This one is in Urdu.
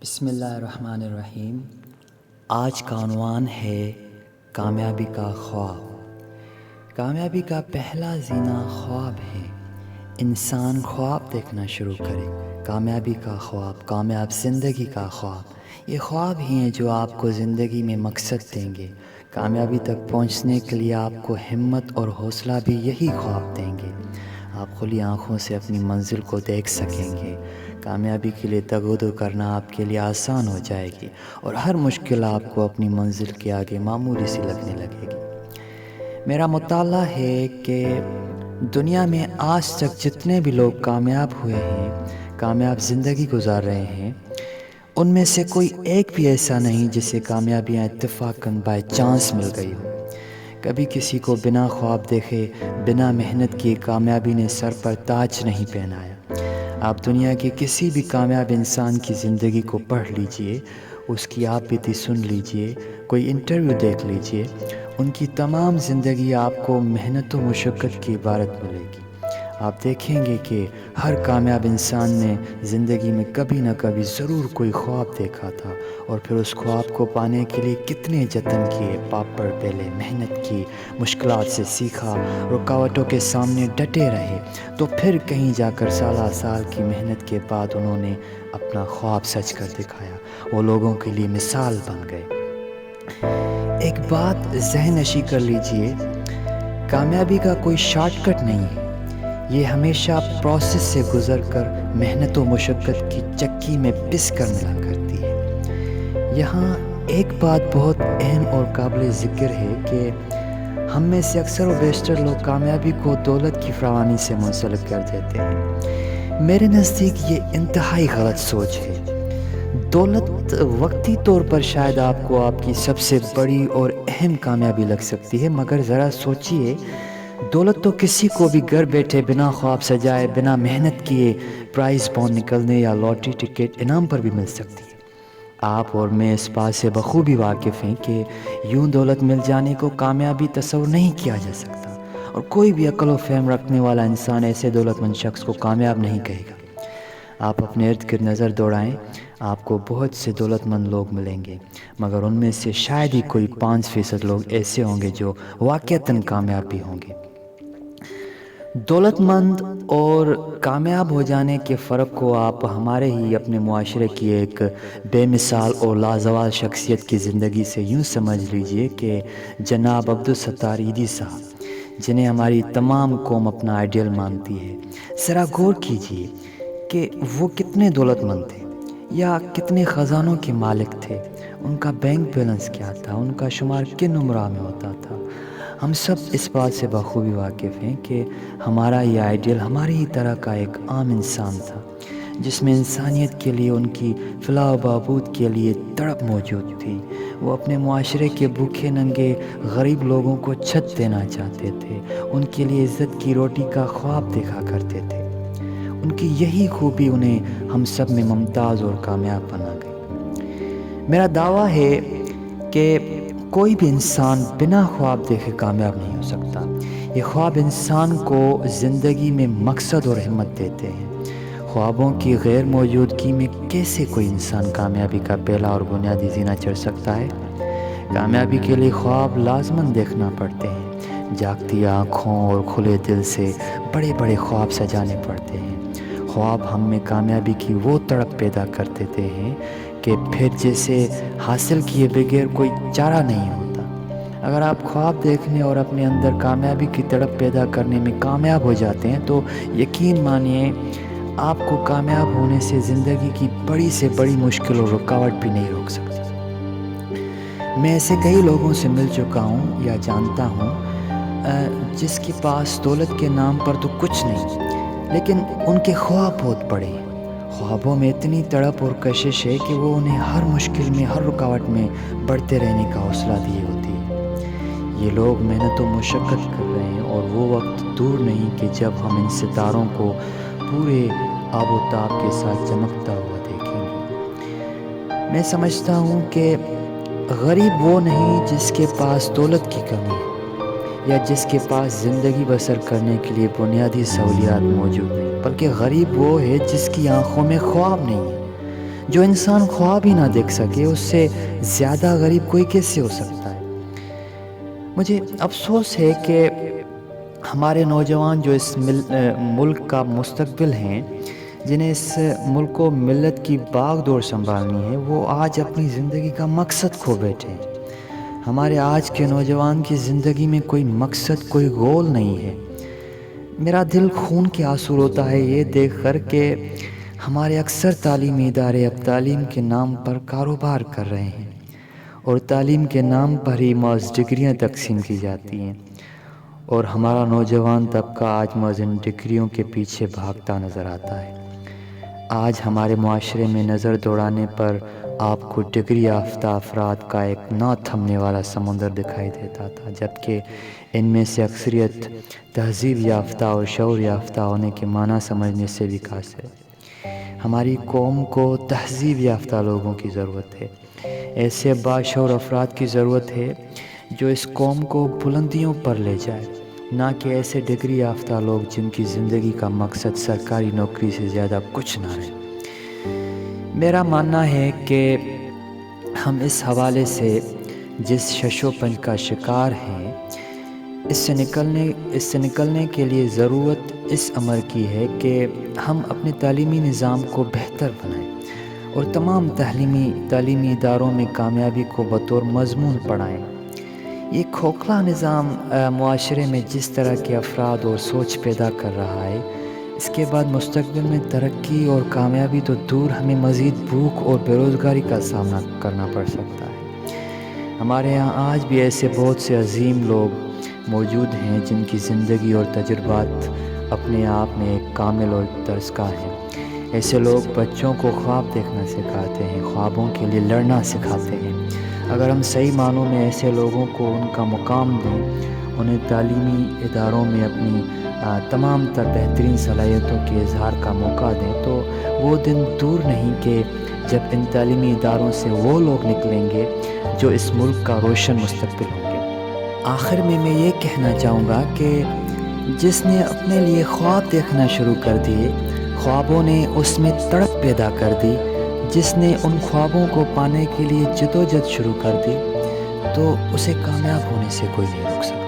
بسم اللہ الرحمن الرحیم۔ آج کا عنوان ہے کامیابی کا خواب۔ کامیابی کا پہلا زینہ خواب ہے۔ انسان خواب دیکھنا شروع کرے، کامیابی کا خواب، کامیاب زندگی کا خواب۔ یہ خواب ہی ہیں جو آپ کو زندگی میں مقصد دیں گے۔ کامیابی تک پہنچنے کے لیے آپ کو ہمت اور حوصلہ بھی یہی خواب دیں گے۔ آپ کھلی آنکھوں سے اپنی منزل کو دیکھ سکیں گے۔ کامیابی کے لیے تگودو کرنا آپ کے لیے آسان ہو جائے گی اور ہر مشکل آپ کو اپنی منزل کے آگے معمولی سی لگنے لگے گی۔ میرا مطالعہ ہے کہ دنیا میں آج تک جتنے بھی لوگ کامیاب ہوئے ہیں، کامیاب زندگی گزار رہے ہیں، ان میں سے کوئی ایک بھی ایسا نہیں جسے کامیابیاں اتفاقاً بائی چانس مل گئی ہو۔ کبھی کسی کو بنا خواب دیکھے، بنا محنت کیے کامیابی نے سر پر تاج نہیں پہنایا۔ آپ دنیا کے کسی بھی کامیاب انسان کی زندگی کو پڑھ لیجئے، اس کی آپ بیتی سن لیجئے، کوئی انٹرویو دیکھ لیجئے، ان کی تمام زندگی آپ کو محنت و مشقت کی عبارت ملے گی۔ آپ دیکھیں گے کہ ہر کامیاب انسان نے زندگی میں کبھی نہ کبھی ضرور کوئی خواب دیکھا تھا، اور پھر اس خواب کو پانے کے لیے کتنے جتن کیے، پاپڑ پہلے محنت کی، مشکلات سے سیکھا، رکاوٹوں کے سامنے ڈٹے رہے، تو پھر کہیں جا کر سالہ سال کی محنت کے بعد انہوں نے اپنا خواب سچ کر دکھایا۔ وہ لوگوں کے لیے مثال بن گئے۔ ایک بات ذہن نشی کر لیجئے، کامیابی کا کوئی شارٹ کٹ نہیں ہے۔ یہ ہمیشہ پروسیس سے گزر کر محنت و مشقت کی چکی میں پس کر ملا کرتی ہے۔ یہاں ایک بات بہت اہم اور قابل ذکر ہے کہ ہم میں سے اکثر و بیشتر لوگ کامیابی کو دولت کی فراوانی سے منسلک کر دیتے ہیں۔ میرے نزدیک یہ انتہائی غلط سوچ ہے۔ دولت وقتی طور پر شاید آپ کو آپ کی سب سے بڑی اور اہم کامیابی لگ سکتی ہے، مگر ذرا سوچئے، دولت تو کسی کو بھی گھر بیٹھے بنا خواب سجائے، بنا محنت کیے پرائز بانڈ نکلنے یا لاٹری ٹکٹ انعام پر بھی مل سکتی ہے۔ آپ اور میں اس بات سے بخوبی واقف ہیں کہ یوں دولت مل جانے کو کامیابی تصور نہیں کیا جا سکتا، اور کوئی بھی عقل و فہم رکھنے والا انسان ایسے دولت مند شخص کو کامیاب نہیں کہے گا۔ آپ اپنے ارد گرد نظر دوڑائیں، آپ کو بہت سے دولت مند لوگ ملیں گے، مگر ان میں سے شاید ہی کوئی 5% لوگ ایسے ہوں گے جو واقعتاً کامیاب بھی ہوں گے۔ دولت مند اور کامیاب ہو جانے کے فرق کو آپ ہمارے ہی اپنے معاشرے کی ایک بے مثال اور لازوال شخصیت کی زندگی سے یوں سمجھ لیجئے کہ جناب عبدالستار ایدھی صاحب، جنہیں ہماری تمام قوم اپنا آئیڈیل مانتی ہے، ذرا غور کیجئے کہ وہ کتنے دولت مند تھے یا کتنے خزانوں کے مالک تھے، ان کا بینک بیلنس کیا تھا، ان کا شمار کن عمرہ میں ہوتا تھا۔ ہم سب اس بات سے بخوبی واقف ہیں کہ ہمارا یہ آئیڈیل ہماری ہی طرح کا ایک عام انسان تھا، جس میں انسانیت کے لیے، ان کی فلاح و بہبود کے لیے تڑپ موجود تھی۔ وہ اپنے معاشرے کے بھوکے ننگے غریب لوگوں کو چھت دینا چاہتے تھے، ان کے لیے عزت کی روٹی کا خواب دیکھا کرتے تھے۔ ان کی یہی خوبی انہیں ہم سب میں ممتاز اور کامیاب بنا گئی۔ میرا دعویٰ ہے کہ کوئی بھی انسان بنا خواب دیکھے کامیاب نہیں ہو سکتا۔ یہ خواب انسان کو زندگی میں مقصد اور ہمت دیتے ہیں۔ خوابوں کی غیر موجودگی میں کیسے کوئی انسان کامیابی کا پہلا اور بنیادی زینہ چڑھ سکتا ہے؟ کامیابی کے لیے خواب لازماً دیکھنا پڑتے ہیں۔ جاگتی آنکھوں اور کھلے دل سے بڑے بڑے خواب سجانے پڑتے ہیں۔ خواب ہم میں کامیابی کی وہ تڑپ پیدا کر دیتے ہیں کہ پھر جسے حاصل کیے بغیر کوئی چارہ نہیں ہوتا۔ اگر آپ خواب دیکھنے اور اپنے اندر کامیابی کی تڑپ پیدا کرنے میں کامیاب ہو جاتے ہیں تو یقین مانیے، آپ کو کامیاب ہونے سے زندگی کی بڑی سے بڑی مشکل اور رکاوٹ بھی نہیں روک سکتی۔ میں ایسے کئی لوگوں سے مل چکا ہوں یا جانتا ہوں جس کے پاس دولت کے نام پر تو کچھ نہیں، لیکن ان کے خواب بہت بڑے ہیں۔ خوابوں میں اتنی تڑپ اور کشش ہے کہ وہ انہیں ہر مشکل میں، ہر رکاوٹ میں بڑھتے رہنے کا حوصلہ دیے ہوتی ہے۔ یہ لوگ محنت و مشقت کر رہے ہیں، اور وہ وقت دور نہیں کہ جب ہم ان ستاروں کو پورے آب و تاب کے ساتھ چمکتا ہوا دیکھیں گے۔ میں سمجھتا ہوں کہ غریب وہ نہیں جس کے پاس دولت کی کمی ہے، یا جس کے پاس زندگی بسر کرنے کے لیے بنیادی سہولیات موجود نہیں، بلکہ غریب وہ ہے جس کی آنکھوں میں خواب نہیں ہے، جو انسان خواب ہی نہ دیکھ سکے اس سے زیادہ غریب کوئی کیسے ہو سکتا ہے؟ مجھے افسوس ہے کہ ہمارے نوجوان جو اس ملک کا مستقبل ہیں، جنہیں اس ملک و ملت کی باغ دوڑ سنبھالنی ہے، وہ آج اپنی زندگی کا مقصد کھو بیٹھے ہیں۔ ہمارے آج کے نوجوان کی زندگی میں کوئی مقصد، کوئی گول نہیں ہے۔ میرا دل خون کے آنسو روتا ہے یہ دیکھ کر کہ ہمارے اکثر تعلیمی ادارے اب تعلیم کے نام پر کاروبار کر رہے ہیں، اور تعلیم کے نام پر ہی محض ڈگریاں تقسیم کی جاتی ہیں، اور ہمارا نوجوان طبقہ آج محض ان ڈگریوں کے پیچھے بھاگتا نظر آتا ہے۔ آج ہمارے معاشرے میں نظر دوڑانے پر آپ کو ڈگری یافتہ افراد کا ایک نہ تھمنے والا سمندر دکھائی دیتا تھا، جبکہ ان میں سے اکثریت تہذیب یافتہ اور شعور یافتہ ہونے کے معنی سمجھنے سے بھی قاصر ہے۔ ہماری قوم کو تہذیب یافتہ لوگوں کی ضرورت ہے، ایسے باشعور افراد کی ضرورت ہے جو اس قوم کو بلندیوں پر لے جائے، نہ کہ ایسے ڈگری یافتہ لوگ جن کی زندگی کا مقصد سرکاری نوکری سے زیادہ کچھ نہ رہے۔ میرا ماننا ہے کہ ہم اس حوالے سے جس شش و پنج کا شکار ہیں، اس سے نکلنے کے لیے ضرورت اس امر کی ہے کہ ہم اپنے تعلیمی نظام کو بہتر بنائیں اور تمام تعلیمی اداروں میں کامیابی کو بطور مضمون پڑھائیں۔ یہ کھوکھلا نظام معاشرے میں جس طرح کے افراد اور سوچ پیدا کر رہا ہے، اس کے بعد مستقبل میں ترقی اور کامیابی تو دور، ہمیں مزید بھوک اور بے روزگاری کا سامنا کرنا پڑ سکتا ہے۔ ہمارے یہاں آج بھی ایسے بہت سے عظیم لوگ موجود ہیں جن کی زندگی اور تجربات اپنے آپ میں ایک کامل اور درسگاہ ہیں۔ ایسے لوگ بچوں کو خواب دیکھنا سکھاتے ہیں، خوابوں کے لیے لڑنا سکھاتے ہیں۔ اگر ہم صحیح معنوں میں ایسے لوگوں کو ان کا مقام دیں، انہیں تعلیمی اداروں میں اپنی تمام تر بہترین صلاحیتوں کے اظہار کا موقع دیں، تو وہ دن دور نہیں کہ جب ان تعلیمی اداروں سے وہ لوگ نکلیں گے جو اس ملک کا روشن مستقبل ہوں گے۔ آخر میں یہ کہنا چاہوں گا کہ جس نے اپنے لیے خواب دیکھنا شروع کر دیے، خوابوں نے اس میں تڑپ پیدا کر دی، جس نے ان خوابوں کو پانے کے لیے جدوجہد شروع کر دی، تو اسے کامیاب ہونے سے کوئی نہیں روک سکتا۔